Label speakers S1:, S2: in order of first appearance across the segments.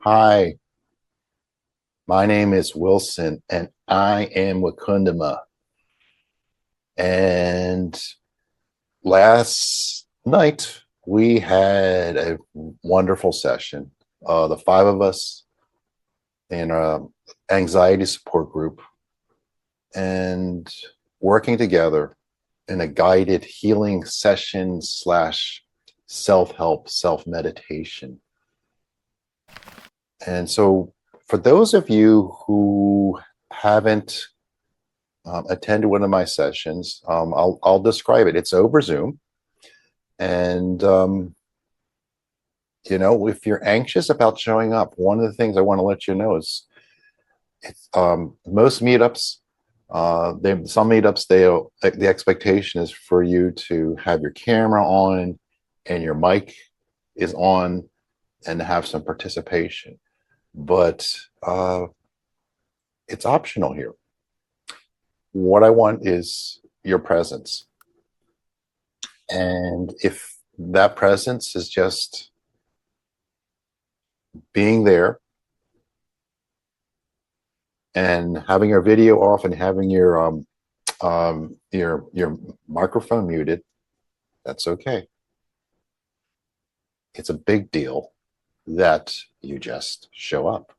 S1: Hi, my name is Wilson, and I am Wakundama. And last night we had a wonderful session. The five of us in a anxiety support group, and working together in a guided healing session slash self-help, self-meditation. And so, for those of you who haven't attended one of my sessions, I'll describe it. It's over Zoom, and if you're anxious about showing up, one of the things I want to let you know is most meetups. Some meetups, the expectation is for you to have your camera on and your mic is on and have some participation, but it's optional here. What I want is your presence. And if that presence is just being there and having your video off and having your microphone muted, that's okay. It's a big deal that you just show up.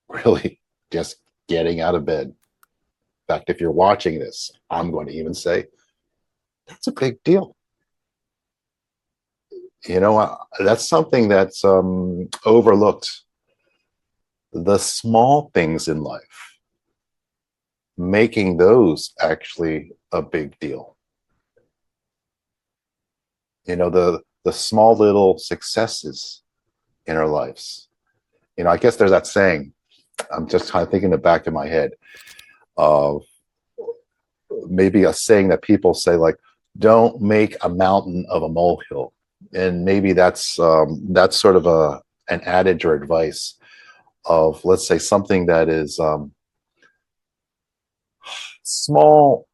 S1: Really, just getting out of bed. In fact, if you're watching this, I'm going to even say that's a big deal. That's something that's overlooked. The small things in life, making those actually a big deal. The small little successes in our lives. I guess there's that saying. I'm just kind of thinking the back of my head of maybe a saying that people say, like, don't make a mountain of a molehill. And maybe that's sort of an adage or advice of, let's say, something that is small,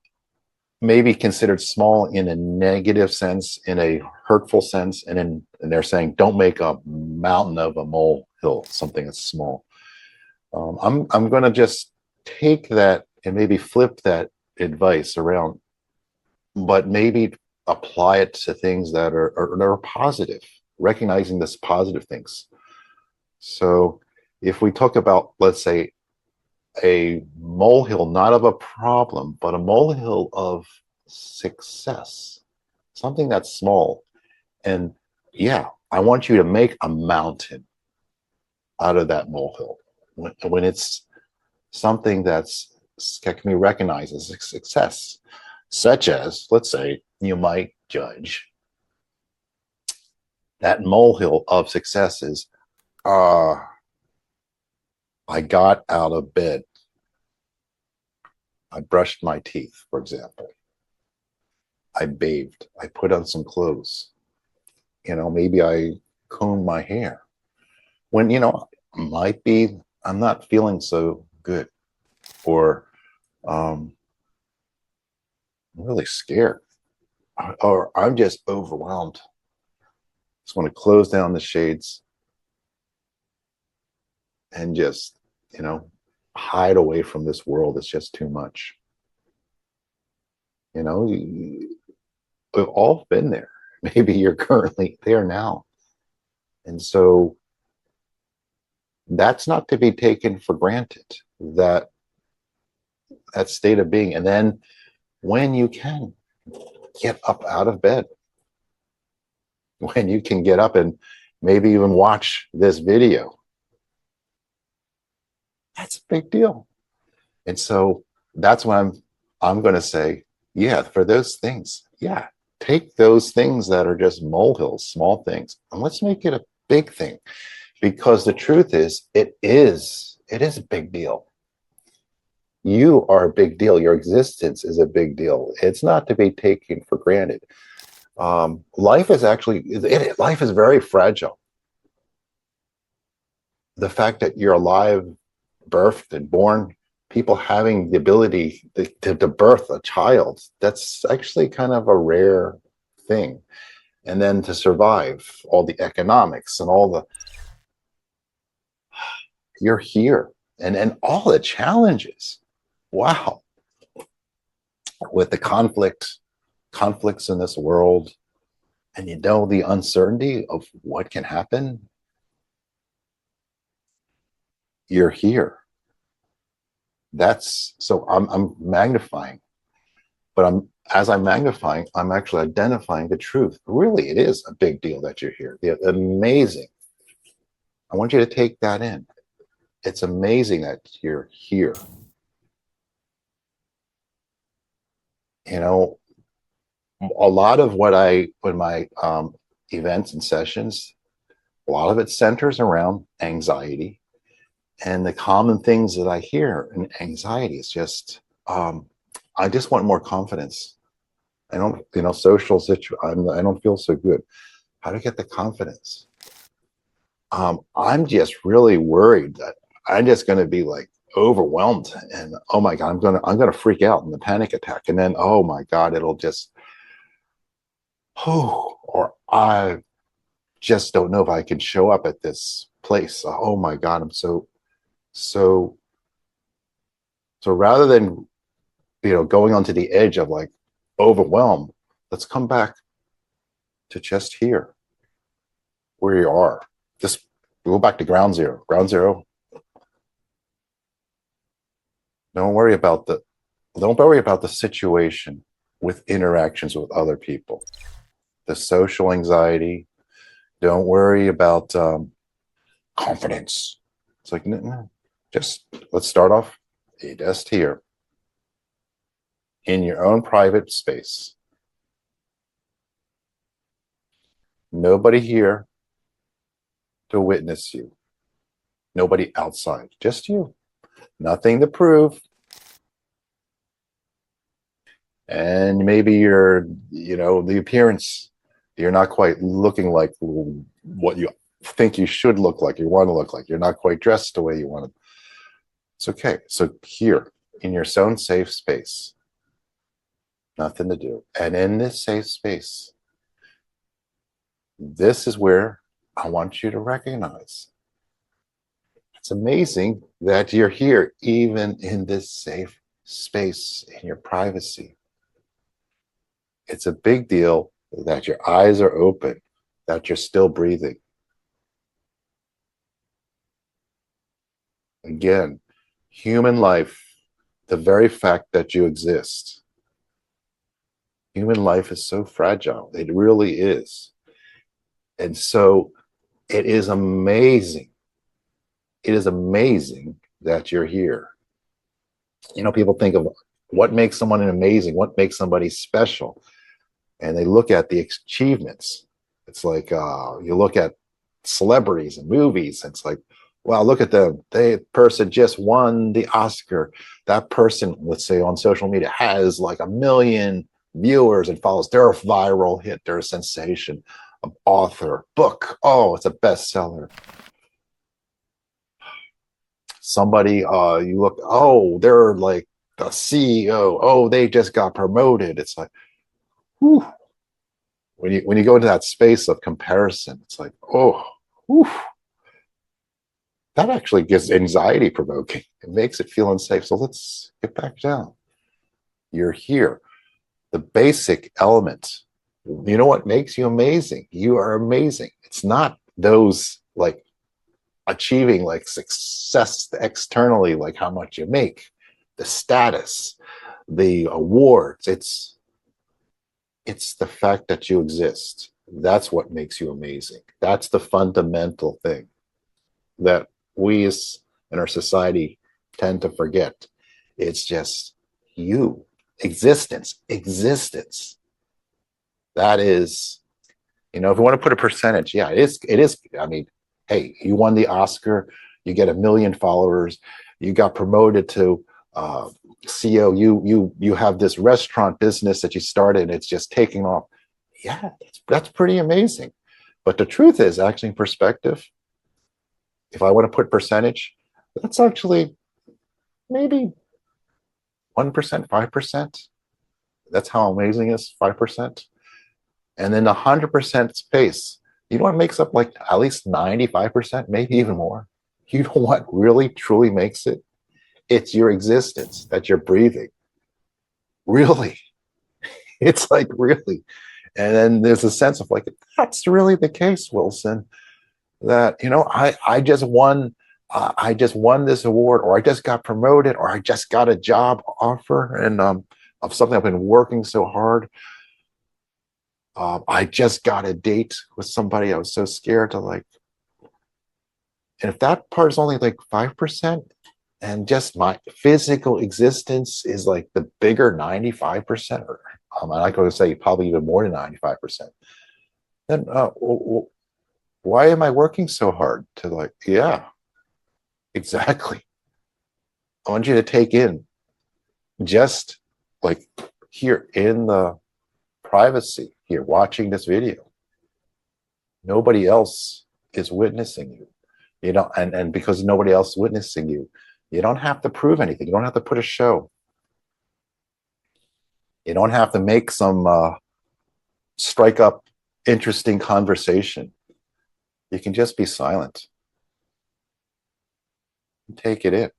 S1: maybe considered small in a negative sense, in a hurtful sense, and they're saying don't make a mountain of a molehill, something that's small. I'm going to just take that and maybe flip that advice around, but maybe apply it to things that are positive, recognizing this positive things. So if we talk about, let's say, a molehill, not of a problem, but a molehill of success, something that's small. And yeah, I want you to make a mountain out of that molehill when it's something that can be recognized as a success, such as, let's say, you might judge that molehill of successes. I got out of bed. I brushed my teeth, for example. I bathed. I put on some clothes. Maybe I combed my hair. When, might be I'm not feeling so good, or I'm really scared, or I'm just overwhelmed. Just want to close down the shades and just, hide away from this world. It's just too much. We've all been there. Maybe you're currently there now. And so that's not to be taken for granted, that state of being. And then when you can get up out of bed, when you can get up and maybe even watch this video, that's a big deal. And so that's when I'm going to say, yeah, for those things, yeah, take those things that are just molehills, small things, and let's make it a big thing. Because the truth is, it is a big deal. You are a big deal. Your existence is a big deal. It's not to be taken for granted. Life is life is very fragile. The fact that you're alive, birthed and born, people having the ability to birth a child, that's actually kind of a rare thing. And then to survive all the economics and all the you're here. And all the challenges. Wow. With the conflicts in this world, and the uncertainty of what can happen, you're here. That's so I'm magnifying, but as I'm magnifying, I'm actually identifying the truth. Really, it is a big deal that you're here. Amazing. I want you to take that in. It's amazing that you're here. You know, a lot of what when my events and sessions, a lot of it centers around anxiety. And the common things that I hear in anxiety is just, I just want more confidence. I don't, social situation, I don't feel so good. How to get the confidence? I'm just really worried that I'm just going to be like overwhelmed, and oh my God, I'm gonna freak out in the panic attack, and then oh my God, it'll just, or I just don't know if I can show up at this place. Oh my God, I'm so rather than going onto the edge of like overwhelm, let's come back to just here where you are. Just go back to ground zero. Ground zero. Don't worry about the situation with interactions with other people, the social anxiety. Don't worry about confidence. It's like, no, just let's start off just here in your own private space. Nobody here to witness you. Nobody outside, just you. Nothing to prove. And maybe the appearance, you're not quite looking like what you think you should look like, you want to look like. You're not quite dressed the way you want to. It's okay. So here, in your own safe space, nothing to do. And in this safe space, this is where I want you to recognize. It's amazing that you're here, even in this safe space, in your privacy. It's a big deal that your eyes are open, that you're still breathing. Again, human life, the very fact that you exist, human life is so fragile. It really is. And so it is amazing. It is amazing that you're here. People think of what makes someone amazing, what makes somebody special. And they look at the achievements. It's like you look at celebrities and movies. And it's like, wow, look at them. That person just won the Oscar. That person, let's say on social media, has like 1 million viewers and follows. They're a viral hit. They're a sensation. An author, book. Oh, it's a bestseller. Somebody, you look, oh, they're like the CEO. Oh, they just got promoted. It's like, whew. When you go into that space of comparison, it's like, oh, whew. That actually gets anxiety provoking. It makes it feel unsafe. So let's get back down. You're here. The basic element. You know what makes you amazing? You are amazing. It's not those like achieving like success externally, like how much you make, the status, the awards. It's the fact that you exist. That's what makes you amazing. That's the fundamental thing that we in our society tend to forget. It's just you, existence. That is, if you want to put a percentage, yeah, it is. I mean, hey, you won the Oscar, you get 1 million followers, you got promoted to CEO, you have this restaurant business that you started and it's just taking off. Yeah, that's pretty amazing. But the truth is, actually, in perspective, if I want to put percentage, that's actually maybe 1%, 5%. That's how amazing it is, 5%. And then 100% space. You know what makes up like at least 95%, maybe even more? You know what really truly makes it? It's your existence that you're breathing. Really. It's like, really. And then there's a sense of like, that's really the case, Wilson, that, I just won this award, or I just got promoted, or I just got a job offer, and of something I've been working so hard. I just got a date with somebody I was so scared to like. And if that part is only like 5%, and just my physical existence is like the bigger 95%, or I like to say probably even more than 95%, then why am I working so hard to like, yeah, exactly. I want you to take in just like here in the privacy here, watching this video. Nobody else is witnessing you. And because nobody else is witnessing you, you don't have to prove anything. You don't have to put a show. You don't have to make some strike up interesting conversation. You can just be silent and take it in.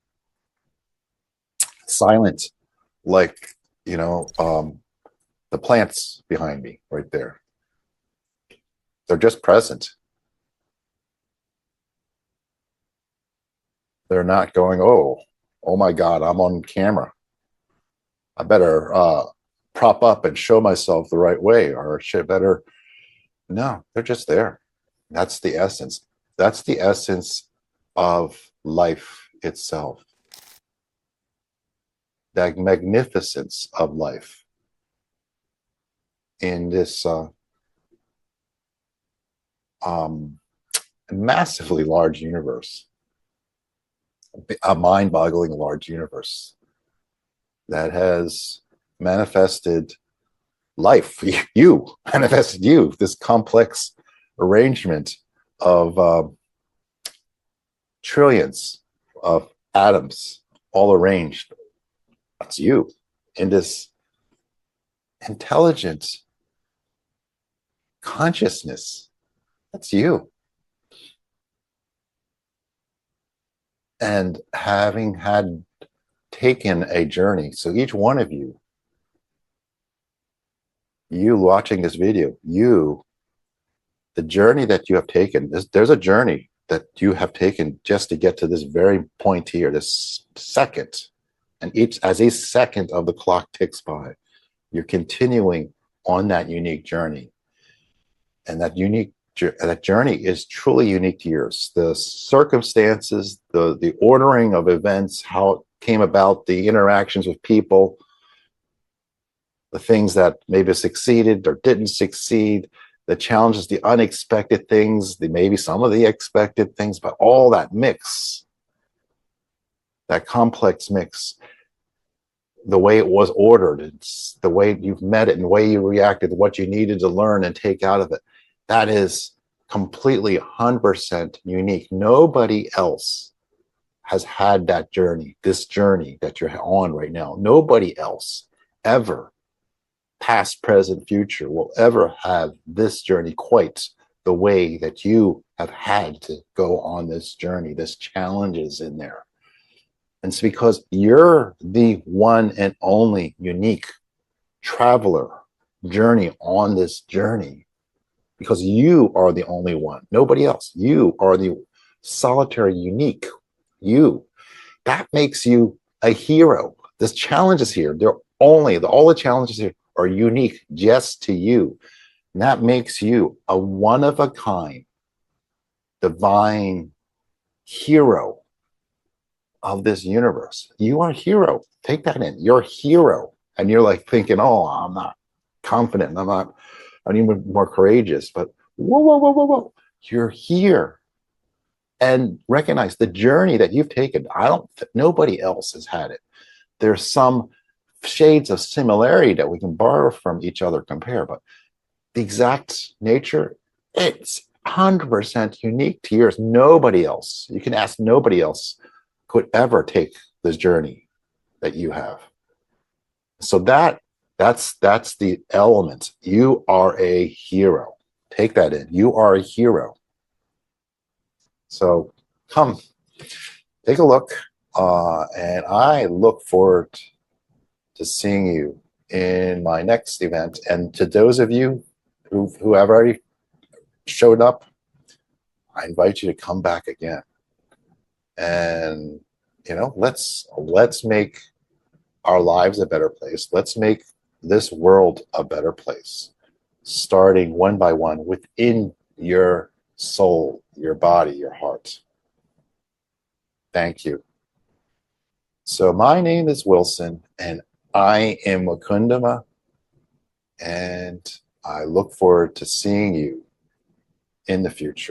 S1: Silent, like, the plants behind me right there. They're just present. They're not going, oh my God, I'm on camera. I better prop up and show myself the right way, or shit better. No, they're just there. That's the essence. That's the essence of life itself. That magnificence of life in this massively large universe, a mind-boggling large universe that has manifested life. You manifested you, this complex arrangement of trillions of atoms all arranged. That's you in this intelligent consciousness. That's you. And having had taken a journey, so each one of you watching this video, the journey that you have taken, there's a journey that you have taken just to get to this very point here, this second. And as each second of the clock ticks by, you're continuing on that unique journey. And that journey is truly unique to yours. The circumstances, the ordering of events, how it came about, the interactions with people, the things that maybe succeeded or didn't succeed, the challenges, the unexpected things, maybe some of the expected things, but all that mix, that complex mix, the way it was ordered, it's the way you've met it and the way you reacted, what you needed to learn and take out of it. That is completely 100% unique. Nobody else has had that journey, this journey that you're on right now. Nobody else ever, past, present, future, will ever have this journey quite the way that you have had to go on this journey. This challenge is in there. And it's because you're the one and only unique traveler journey on this journey, because you are the only one, nobody else. You are the solitary, unique you. That makes you a hero. This challenge is here. All the challenges here are unique just to you. And that makes you a one of a kind, divine hero of this universe. You are a hero. Take that in. You're a hero. And you're like thinking, oh, I'm not confident. I'm even more courageous. But whoa. You're here. And recognize the journey that you've taken. Nobody else has had it. There's some shades of similarity that we can borrow from each other, compare, but the exact nature, it's 100% unique to yours. Nobody else, you can ask, nobody else could ever take this journey that you have. So that's the element. You are a hero. Take that in. You are a hero. So come take a look. And I look forward to seeing you in my next event. And to those of you who have already showed up, I invite you to come back again. And let's make our lives a better place. Let's make this world a better place, starting one by one within your soul, your body, your heart. Thank you. So my name is Wilson, and I am Wakundama, and I look forward to seeing you in the future.